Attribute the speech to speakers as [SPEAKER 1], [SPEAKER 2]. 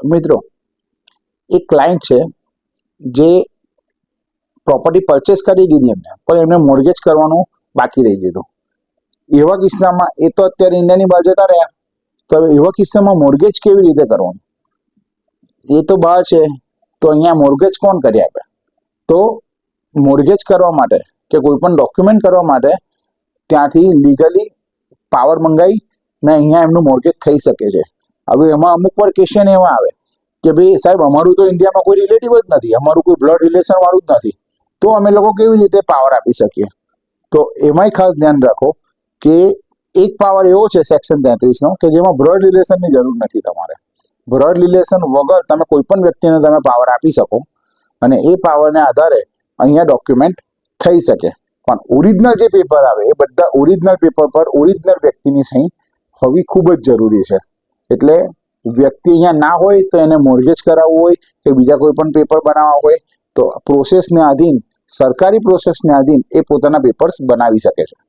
[SPEAKER 1] મિત્રો, એક ક્લાયન્ટ છે જે પ્રોપર્ટી પરચેસ કરી દીધી એમને, પણ એમને મોર્ગેજ કરવાનું બાકી રહી ગયું. એવા કિસ્સામાં એ તો અત્યારે ઇન્ડિયાની બહાર જતા રહ્યા, તો હવે એવા કિસ્સામાં મોર્ગેજ કેવી રીતે કરવાનું? એ તો બહાર છે, તો અહીંયા મોર્ગેજ કોણ કરી આપે? તો મોર્ગેજ કરવા માટે કે કોઈ પણ ડોક્યુમેન્ટ કરવા માટે ત્યાંથી લીગલી પાવર મંગાવી ને અહીંયા એમનું મોર્ગેજ થઈ શકે છે. હવે એમાં અમુક વાર ક્વેશ્ચન એવા આવે કે ભાઈ સાહેબ, અમારું તો ઇન્ડિયામાં કોઈ રિલેટિવ જ નથી, અમારું કોઈ બ્લડ રિલેશન વાળું જ નથી, તો અમે લોકો કેવી રીતે પાવર આપી શકીએ? તો એમાંય ખાસ ધ્યાન રાખો કે એક પાવર એવો છે સેક્શન 33નો કે જેમાં બ્લડ રિલેશનની જરૂર નથી. તમારે બ્લડ રિલેશન વગર તમે કોઈ પણ વ્યક્તિને તમે પાવર આપી શકો અને એ પાવરને આધારે અહીંયા ડોક્યુમેન્ટ થઈ શકે. પણ ઓરિજિનલ જે પેપર આવે એ બધા ઓરિજિનલ પેપર પર ઓરિજિનલ વ્યક્તિની સહી હોવી ખૂબ જ જરૂરી છે. એટલે વ્યક્તિ અહીંયા ના હોય તો એને મોર્ગેજ કરાવવું હોય કે બીજા કોઈ પણ પેપર બનાવવા હોય તો પ્રોસેસને આધીન, સરકારી પ્રોસેસને આધીન એ પોતાના પેપર્સ બનાવી શકે છે.